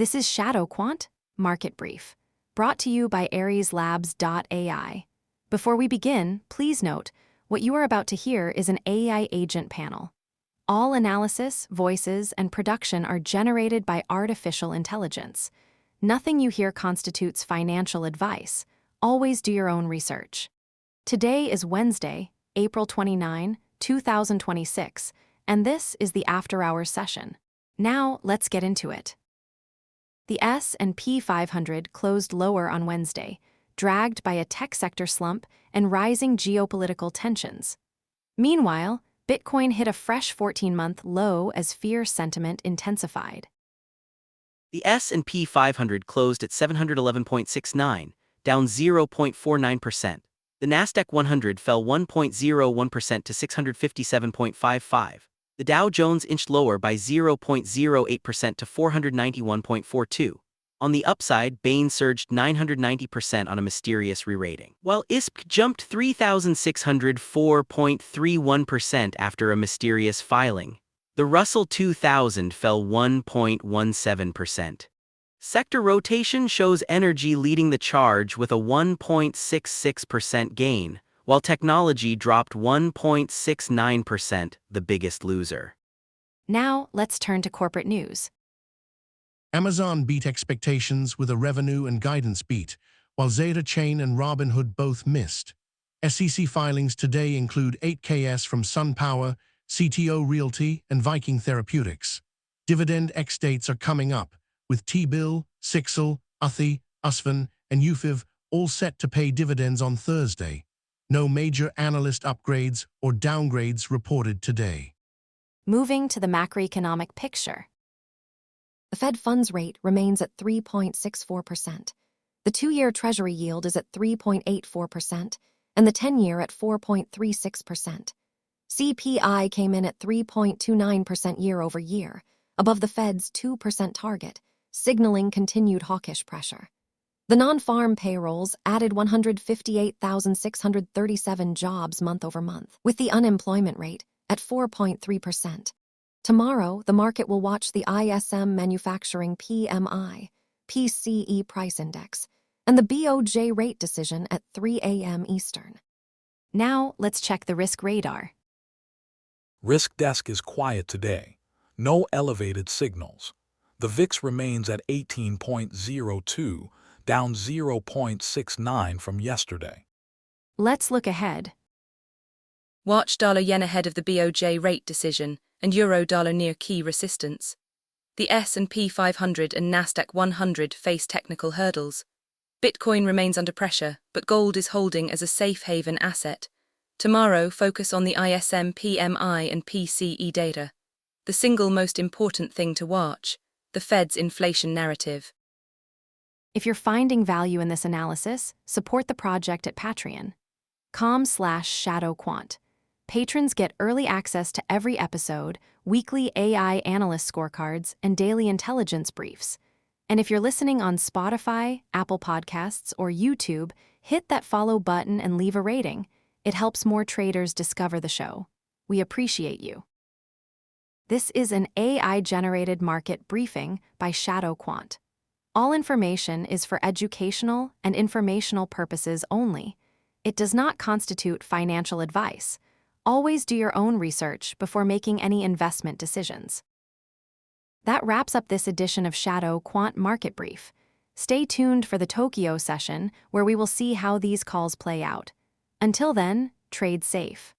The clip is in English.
This is ShadowQuant Market Brief, brought to you by AriesLabs.ai. Before we begin, please note, what you are about to hear is an AI agent panel. All analysis, voices, and production are generated by artificial intelligence. Nothing you hear constitutes financial advice. Always do your own research. Today is Wednesday, April 29, 2026, and this is the After Hours session. Now, let's get into it. The S&P 500 closed lower on Wednesday, dragged by a tech sector slump and rising geopolitical tensions. Meanwhile, Bitcoin hit a fresh 14-month low as fear sentiment intensified. The S&P 500 closed at 711.69, down 0.49%. The Nasdaq 100 fell 1.01% to 657.55. The Dow Jones inched lower by 0.08% to 491.42. On the upside, Bain surged 990% on a mysterious re-rating, while ISP jumped 3,604.31% after a mysterious filing. The Russell 2000 fell 1.17%. Sector rotation shows energy leading the charge with a 1.66% gain, while technology dropped 1.69%, the biggest loser. Now, let's turn to corporate news. Amazon beat expectations with a revenue and guidance beat, while Zeta Chain and Robinhood both missed. SEC filings today include 8KS from SunPower, CTO Realty, and Viking Therapeutics. Dividend ex-dates are coming up, with T-Bill, Sixel, Uthi, Usvan, and UFIV all set to pay dividends on Thursday. No major analyst upgrades or downgrades reported today. Moving to the macroeconomic picture. The Fed funds rate remains at 3.64%. The 2-year Treasury yield is at 3.84%, and the 10-year at 4.36%. CPI came in at 3.29% year-over-year, above the Fed's 2% target, signaling continued hawkish pressure. The non-farm payrolls added 158,637 jobs month-over-month, with the unemployment rate at 4.3%. Tomorrow, the market will watch the ISM Manufacturing PMI, PCE Price Index, and the BOJ rate decision at 3 a.m. Eastern. Now, let's check the risk radar. Risk desk is quiet today. No elevated signals. The VIX remains at 18.02, down 0.69 from yesterday. Let's look ahead. Watch dollar-yen ahead of the BOJ rate decision and euro-dollar near key resistance. The S&P 500 and Nasdaq 100 face technical hurdles. Bitcoin remains under pressure, but gold is holding as a safe haven asset. Tomorrow, focus on the ISM PMI and PCE data. The single most important thing to watch, the Fed's inflation narrative. If you're finding value in this analysis, support the project at patreon.com/ShadowQuant. Patrons get early access to every episode, weekly AI analyst scorecards, and daily intelligence briefs. And if you're listening on Spotify, Apple Podcasts, or YouTube, hit that follow button and leave a rating. It helps more traders discover the show. We appreciate you. This is an AI-generated market briefing by ShadowQuant. All information is for educational and informational purposes only. It does not constitute financial advice. Always do your own research before making any investment decisions. That wraps up this edition of ShadowQuant Market Brief. Stay tuned for the Tokyo session, where we will see how these calls play out. Until then, trade safe.